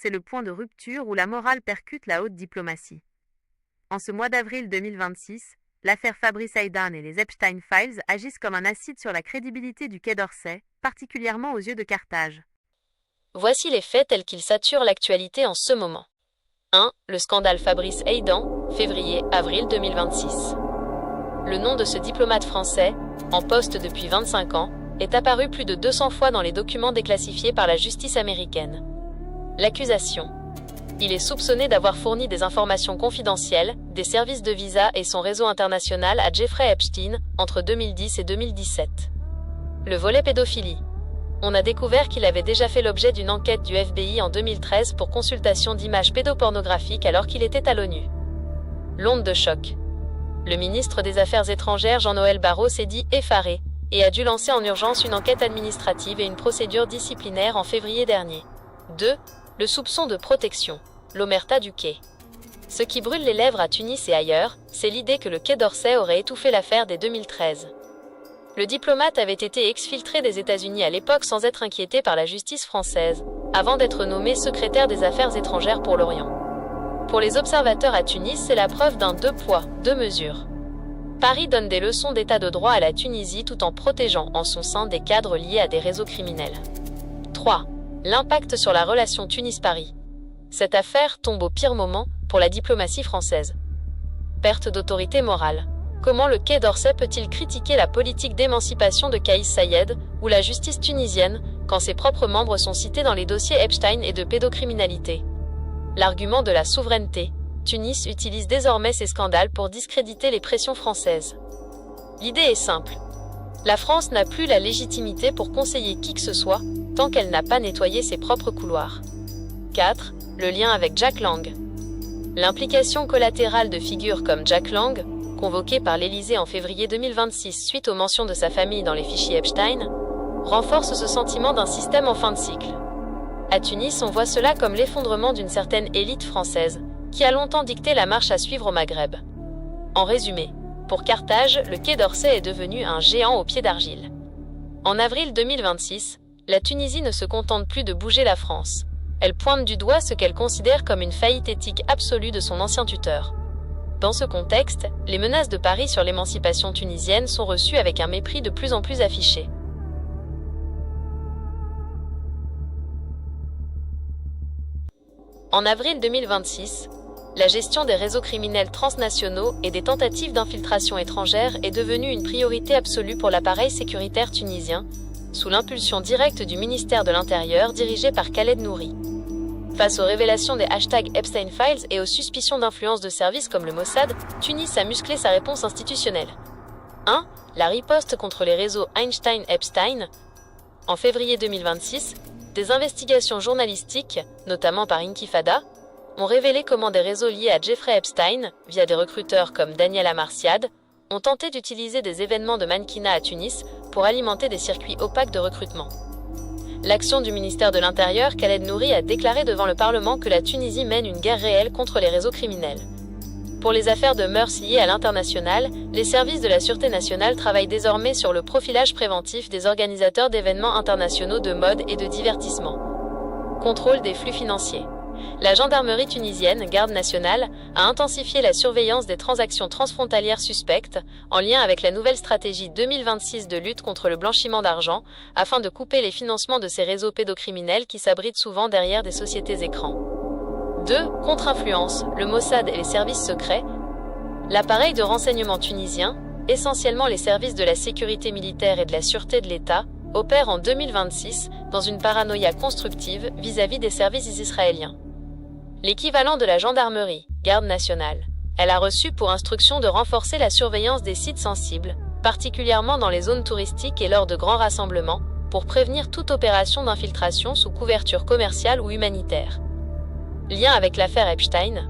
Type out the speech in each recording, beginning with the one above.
c'est le point de rupture où la morale percute la haute diplomatie. En ce mois d'avril 2026, l'affaire Fabrice Heydan et les Epstein Files agissent comme un acide sur la crédibilité du Quai d'Orsay, particulièrement aux yeux de Carthage. Voici les faits tels qu'ils saturent l'actualité en ce moment. 1. Le scandale Fabrice Heydan, février-avril 2026. Le nom de ce diplomate français, en poste depuis 25 ans, est apparu plus de 200 fois dans les documents déclassifiés par la justice américaine. L'accusation. Il est soupçonné d'avoir fourni des informations confidentielles, des services de visa et son réseau international à Jeffrey Epstein entre 2010 et 2017. Le volet pédophilie. On a découvert qu'il avait déjà fait l'objet d'une enquête du FBI en 2013 pour consultation d'images pédopornographiques alors qu'il était à l'ONU. L'onde de choc. Le ministre des Affaires étrangères Jean-Noël Barrot s'est dit effaré et a dû lancer en urgence une enquête administrative et une procédure disciplinaire en février dernier. 2. Le soupçon de protection. L'omerta du quai. Ce qui brûle les lèvres à Tunis et ailleurs, c'est l'idée que le Quai d'Orsay aurait étouffé l'affaire dès 2013. Le diplomate avait été exfiltré des États-Unis à l'époque sans être inquiété par la justice française, avant d'être nommé secrétaire des Affaires étrangères pour l'Orient. Pour les observateurs à Tunis, c'est la preuve d'un deux poids, deux mesures. Paris donne des leçons d'état de droit à la Tunisie tout en protégeant en son sein des cadres liés à des réseaux criminels. 3. L'impact sur la relation Tunis-Paris. Cette affaire tombe au pire moment pour la diplomatie française. Perte d'autorité morale. Comment le Quai d'Orsay peut-il critiquer la politique d'émancipation de Kais Saied ou la justice tunisienne quand ses propres membres sont cités dans les dossiers Epstein et de pédocriminalité? L'argument de la souveraineté. Tunis utilise désormais ces scandales pour discréditer les pressions françaises. L'idée est simple. La France n'a plus la légitimité pour conseiller qui que ce soit tant qu'elle n'a pas nettoyé ses propres couloirs. 4. Le lien avec Jack Lang. L'implication collatérale de figures comme Jack Lang, convoqué par l'Élysée en février 2026 suite aux mentions de sa famille dans les fichiers Epstein, renforce ce sentiment d'un système en fin de cycle. À Tunis, on voit cela comme l'effondrement d'une certaine élite française, qui a longtemps dicté la marche à suivre au Maghreb. En résumé, pour Carthage, le Quai d'Orsay est devenu un géant aux pieds d'argile. En avril 2026, la Tunisie ne se contente plus de bouger la France. Elle pointe du doigt ce qu'elle considère comme une faillite éthique absolue de son ancien tuteur. Dans ce contexte, les menaces de Paris sur l'émancipation tunisienne sont reçues avec un mépris de plus en plus affiché. En avril 2026, la gestion des réseaux criminels transnationaux et des tentatives d'infiltration étrangère est devenue une priorité absolue pour l'appareil sécuritaire tunisien, sous l'impulsion directe du ministère de l'Intérieur dirigé par Khaled Nouri. Face aux révélations des hashtags Epstein Files et aux suspicions d'influence de services comme le Mossad, Tunis a musclé sa réponse institutionnelle. 1. La riposte contre les réseaux Einstein-Epstein. En février 2026, des investigations journalistiques, notamment par Intifada, ont révélé comment des réseaux liés à Jeffrey Epstein, via des recruteurs comme Daniel Amarciad, ont tenté d'utiliser des événements de mannequinat à Tunis pour alimenter des circuits opaques de recrutement. L'action du ministère de l'Intérieur, Khaled Nouri, a déclaré devant le Parlement que la Tunisie mène une guerre réelle contre les réseaux criminels. Pour les affaires de mœurs liées à l'international, les services de la Sûreté nationale travaillent désormais sur le profilage préventif des organisateurs d'événements internationaux de mode et de divertissement. Contrôle des flux financiers. La gendarmerie tunisienne, Garde nationale, a intensifié la surveillance des transactions transfrontalières suspectes, en lien avec la nouvelle stratégie 2026 de lutte contre le blanchiment d'argent, afin de couper les financements de ces réseaux pédocriminels qui s'abritent souvent derrière des sociétés écrans. 2. Contre-influence, le Mossad et les services secrets. L'appareil de renseignement tunisien, essentiellement les services de la sécurité militaire et de la sûreté de l'État, opère en 2026 dans une paranoïa constructive vis-à-vis des services israéliens. L'équivalent de la gendarmerie, Garde nationale. Elle a reçu pour instruction de renforcer la surveillance des sites sensibles, particulièrement dans les zones touristiques et lors de grands rassemblements, pour prévenir toute opération d'infiltration sous couverture commerciale ou humanitaire. Lien avec l'affaire Epstein.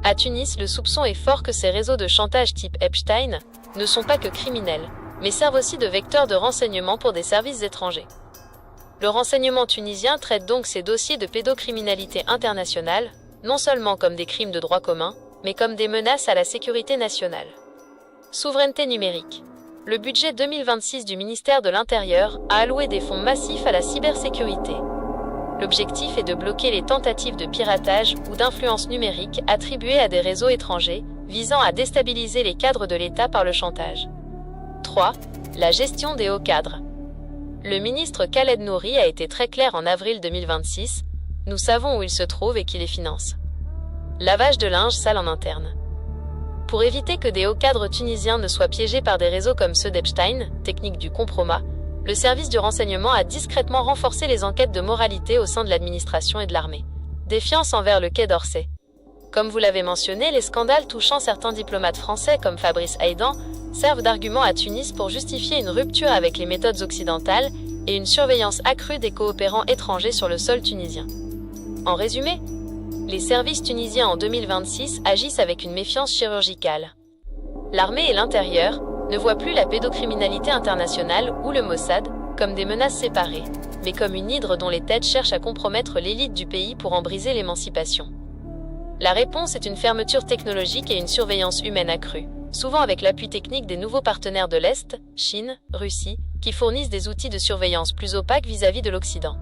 À Tunis, le soupçon est fort que ces réseaux de chantage type Epstein ne sont pas que criminels, mais servent aussi de vecteurs de renseignement pour des services étrangers. Le renseignement tunisien traite donc ces dossiers de pédocriminalité internationale, non seulement comme des crimes de droit commun, mais comme des menaces à la sécurité nationale. Souveraineté numérique. Le budget 2026 du ministère de l'Intérieur a alloué des fonds massifs à la cybersécurité. L'objectif est de bloquer les tentatives de piratage ou d'influence numérique attribuées à des réseaux étrangers, visant à déstabiliser les cadres de l'État par le chantage. 3. La gestion des hauts cadres. Le ministre Khaled Nouri a été très clair en avril 2026, nous savons où il se trouve et qui les finance. Lavage de linge sale en interne. Pour éviter que des hauts cadres tunisiens ne soient piégés par des réseaux comme ceux d'Epstein, technique du compromat, le service du renseignement a discrètement renforcé les enquêtes de moralité au sein de l'administration et de l'armée. Défiance envers le Quai d'Orsay. Comme vous l'avez mentionné, les scandales touchant certains diplomates français comme Fabrice Aïdan servent d'argument à Tunis pour justifier une rupture avec les méthodes occidentales et une surveillance accrue des coopérants étrangers sur le sol tunisien. En résumé, les services tunisiens en 2026 agissent avec une méfiance chirurgicale. L'armée et l'intérieur ne voient plus la pédocriminalité internationale ou le Mossad comme des menaces séparées, mais comme une hydre dont les têtes cherchent à compromettre l'élite du pays pour en briser l'émancipation. La réponse est une fermeture technologique et une surveillance humaine accrue, souvent avec l'appui technique des nouveaux partenaires de l'Est, Chine, Russie, qui fournissent des outils de surveillance plus opaques vis-à-vis de l'Occident.